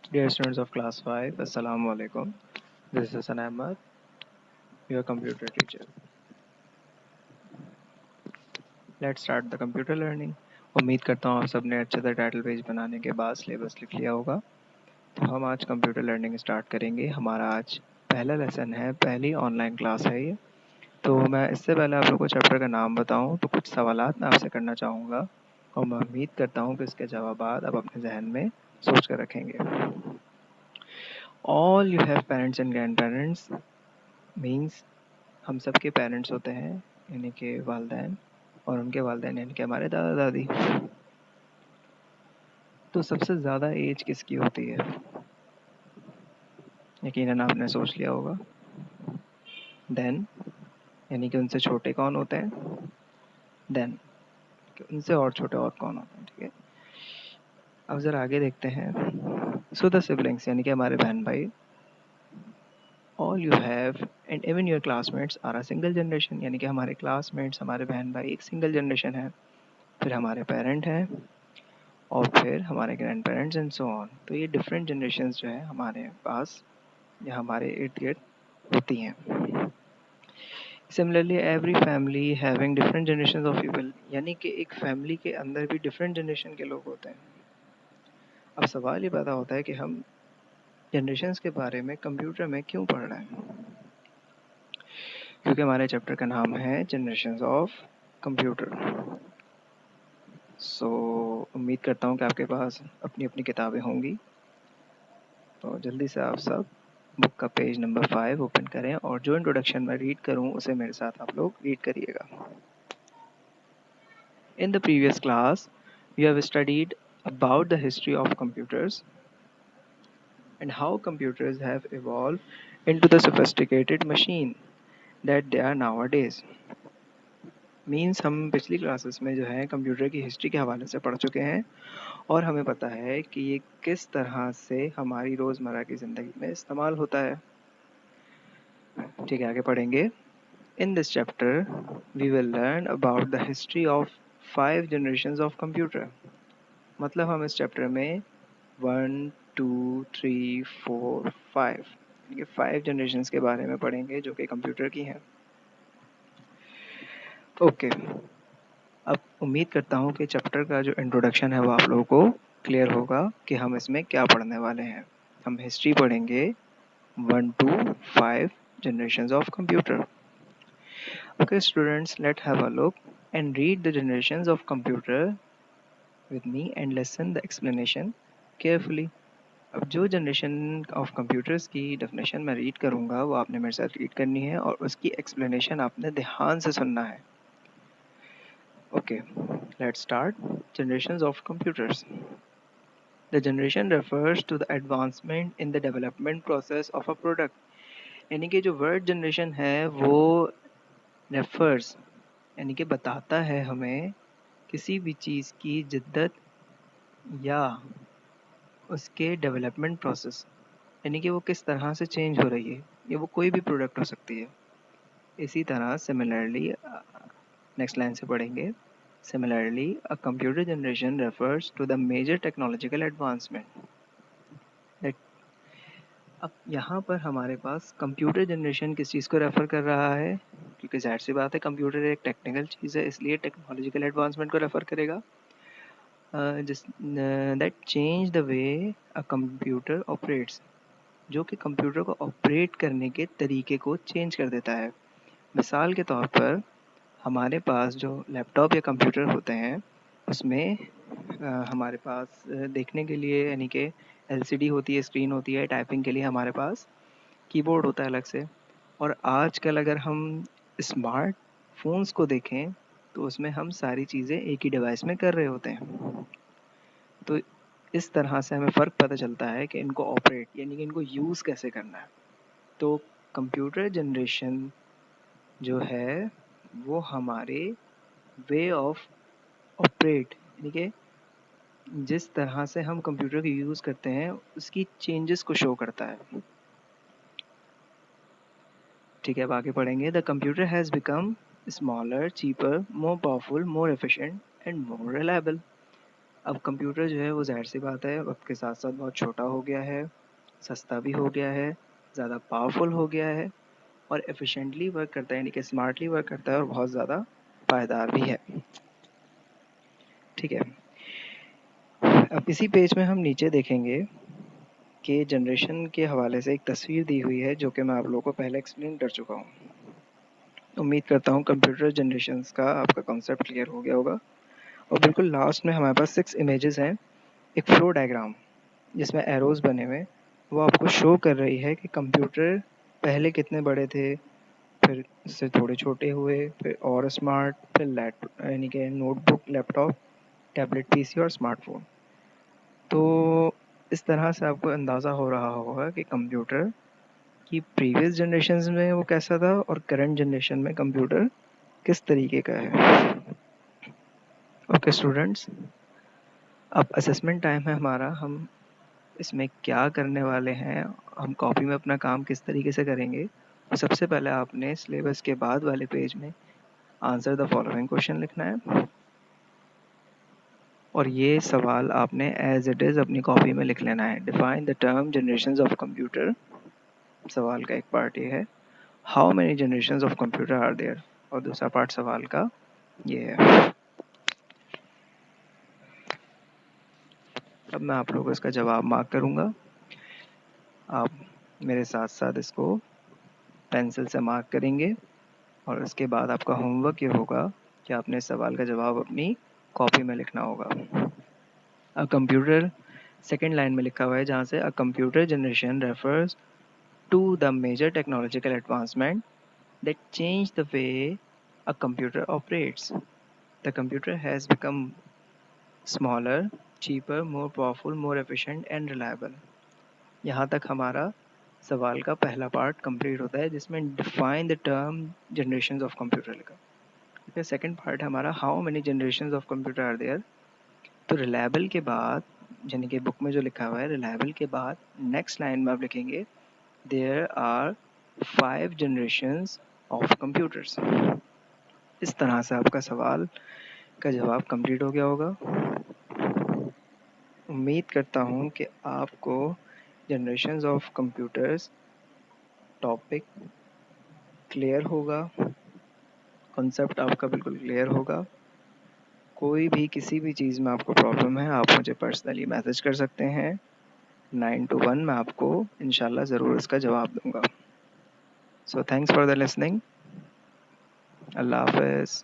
Dear students of class 5, Assalamu alaikum. This is Hassan Ahmad, your computer teacher. Let's start the computer learning. उम्मीद करता हूँ आप सबने अच्छे से टाइटल पेज बनाने के बाद सिलेबस लिख लिया होगा। तो हम आज कंप्यूटर लर्निंग स्टार्ट करेंगे। हमारा आज पहला लेसन है, पहली ऑनलाइन क्लास है ये। तो मैं इससे पहले आप लोगों को चैप्टर का नाम बताऊँ तो कुछ सवालात मैं आपसे करना चाहूँगा और मैं उम्मीद करता हूँ कि इसके जवाब आप अपने जहन में सोच कर रखेंगे। All you have parents and grand parents means हम सब के पेरेंट्स होते हैं यानी कि वालिदैन और उनके वालिदैन यानी कि हमारे दादा दादी। तो सबसे ज़्यादा एज किसकी होती है? यकीनन आपने सोच लिया होगा। देन यानी कि उनसे छोटे कौन होते हैं? देन उनसे और छोटे और कौन होते हैं? ठीक है, अब ज़रा आगे देखते हैं। सो द सिबलिंग्स यानी कि हमारे बहन भाई। All you have and even your classmates are a single generation यानी कि हमारे क्लासमेट्स, हमारे बहन भाई एक सिंगल जनरेशन है। फिर हमारे पेरेंट हैं और फिर हमारे grand parents and so on. तो ये डिफरेंट जनरेशन्स जो है हमारे पास या हमारे इर्द गिर्द होती हैं। Similarly every family having different generation of people यानी कि एक फैमिली के अंदर भी डिफरेंट जनरेशन के लोग होते हैं। अब सवाल ये पैदा होता है कि हम जनरेशन्स के बारे में कंप्यूटर में क्यों पढ़ रहे हैं? क्योंकि हमारे चैप्टर का नाम है जनरेशन्स ऑफ कंप्यूटर। सो उम्मीद करता हूँ कि आपके पास अपनी अपनी किताबें होंगी। तो जल्दी से आप सब बुक का पेज नंबर 5 ओपन करें और जो इंट्रोडक्शन मैं रीड करूं उसे मेरे साथ आप लोग रीड करिएगा। In the previous class we have studied about the history of computers and how computers have evolved into the sophisticated machine that they are nowadays. Means हम पिछली क्लासेस में जो है कंप्यूटर की हिस्ट्री के हवाले से पढ़ चुके हैं और हमें पता है कि ये किस तरह से हमारी रोज़मर्रा की ज़िंदगी में इस्तेमाल होता है। ठीक है, आगे पढ़ेंगे। In this chapter, we will learn about the history of 5 generations of computer. मतलब हम इस चैप्टर में 1, 2, 3, 4, 5 यानी कि 5 जनरेशन्स के बारे में पढ़ेंगे जो कि कंप्यूटर की हैं। ओके, अब उम्मीद करता हूँ कि चैप्टर का जो इंट्रोडक्शन है वो आप लोगों को क्लियर होगा कि हम इसमें क्या पढ़ने वाले हैं। हम हिस्ट्री पढ़ेंगे 1 to 5 generations of computer. Okay students, let's have a look and read the generations of computer with me and listen the explanation carefully. अब जो जनरेशन ऑफ कंप्यूटर्स की डेफिनेशन मैं रीड करूँगा वो आपने मेरे साथ रीड करनी है और उसकी एक्सप्लेनेशन आपने ध्यान से सुनना है। Okay, let's start. Generations of computers. The generation refers to the advancement in the development process of a product यानी कि जो वर्ड जनरेशन है वो रेफर्स यानी कि बताता है हमें किसी भी चीज़ की जिद्दत या उसके डेवलपमेंट प्रोसेस यानी कि वो किस तरह से चेंज हो रही है या वो कोई भी प्रोडक्ट हो सकती है। इसी तरह सिमिलरली नेक्स्ट लाइन से पढ़ेंगे। Similarly a computer generation refers to the major technological advancement. अब यहाँ पर हमारे पास कंप्यूटर जनरेशन किस चीज़ को रेफ़र कर रहा है? क्योंकि ज़ाहिर सी बात है कंप्यूटर एक टेक्निकल चीज़ है इसलिए टेक्नोलॉजिकल एडवांसमेंट को रेफ़र करेगा। जिस that change the way a computer operates जो कि कंप्यूटर को ऑपरेट करने के तरीके को चेंज कर देता है। मिसाल के तौर पर हमारे पास जो लैपटॉप या कंप्यूटर होते हैं उसमें हमारे पास देखने के लिए यानी कि एलसीडी होती है, स्क्रीन होती है, टाइपिंग के लिए हमारे पास कीबोर्ड होता है अलग से। और आजकल अगर हम स्मार्ट फ़ोन्स को देखें तो उसमें हम सारी चीज़ें एक ही डिवाइस में कर रहे होते हैं। तो इस तरह से हमें फ़र्क पता चलता है कि इनको ऑपरेट यानी कि इनको यूज़ कैसे करना है। तो कंप्यूटर जनरेशन जो है वो हमारे वे ऑफ ऑपरेट यानी कि जिस तरह से हम कंप्यूटर को यूज़ करते हैं उसकी चेंजेस को शो करता है। ठीक है, अब आगे पढ़ेंगे। The computer has become smaller, cheaper, more powerful, more efficient and more reliable. अब कंप्यूटर जो है वो ज़ाहिर सी बात है वक्त के साथ साथ बहुत छोटा हो गया है, सस्ता भी हो गया है, ज़्यादा पावरफुल हो गया है और एफिशिएंटली वर्क करता है, यानी कि स्मार्टली वर्क करता है और बहुत ज़्यादा पायदार भी है। ठीक है, अब इसी पेज में हम नीचे देखेंगे कि जनरेशन के हवाले से एक तस्वीर दी हुई है जो कि मैं आप लोगों को पहले एक्सप्लेन कर चुका हूँ। उम्मीद करता हूँ कंप्यूटर जनरेशन्स का आपका कॉन्सेप्ट क्लियर हो गया होगा। और बिल्कुल लास्ट में हमारे पास 6 इमेजेस हैं, एक फ्लो डायग्राम जिसमें एरोज़ बने हुए, वो आपको शो कर रही है कि कंप्यूटर पहले कितने बड़े थे, फिर इससे थोड़े छोटे हुए, फिर और स्मार्ट, फिर यानी कि नोटबुक, लैपटॉप, टैबलेट पीसी और स्मार्टफोन। तो इस तरह से आपको अंदाज़ा हो रहा होगा कि कंप्यूटर कि प्रीवियस जनरेशन्स में वो कैसा था और करंट जनरेशन में कंप्यूटर किस तरीके का है। ओके स्टूडेंट्स, अब असेसमेंट टाइम है हमारा। हम इसमें क्या करने वाले हैं, हम कॉपी में अपना काम किस तरीके से करेंगे। तो सबसे पहले आपने सिलेबस के बाद वाले पेज में आंसर द फॉलोइंग क्वेश्चन लिखना है और ये सवाल आपने एज इट इज़ अपनी कॉपी में लिख लेना है। Define the term generations of computer, सवाल का एक पार्ट ये है। How many generations of computer are there, और दूसरा पार्ट सवाल का ये है। अब मैं आप लोगों को इसका जवाब मार्क करूँगा, आप मेरे साथ साथ इसको पेंसिल से मार्क करेंगे और उसके बाद आपका होमवर्क ये होगा कि आपने सवाल का जवाब अपनी कॉपी में लिखना होगा। अ कंप्यूटर सेकेंड लाइन में लिखा हुआ है जहाँ से a computer generation refers to the major technological advancement that change the way a computer operates. The computer has become smaller, cheaper, more powerful, more efficient and reliable. यहाँ तक हमारा सवाल का पहला पार्ट कंप्लीट होता है जिसमें define the term generations of computer लिखा। फिर सेकंड पार्ट हमारा how many generations of computer are there. तो रिलायबल के बाद, यानी कि बुक में जो लिखा हुआ है रिलायबल के बाद नेक्स्ट लाइन में आप लिखेंगे there are 5 generations of computers. इस तरह से आपका सवाल का जवाब कंप्लीट हो गया होगा। उम्मीद करता हूँ कि आपको generations of computers topic clear होगा, कॉन्सेप्ट आपका बिल्कुल क्लियर होगा। कोई भी किसी भी चीज़ में आपको प्रॉब्लम है आप मुझे पर्सनली मैसेज कर सकते हैं। 9 to 1 मैं आपको इंशाल्लाह ज़रूर इसका जवाब दूँगा। So thanks for the listening. अल्लाह हाफ़िज़।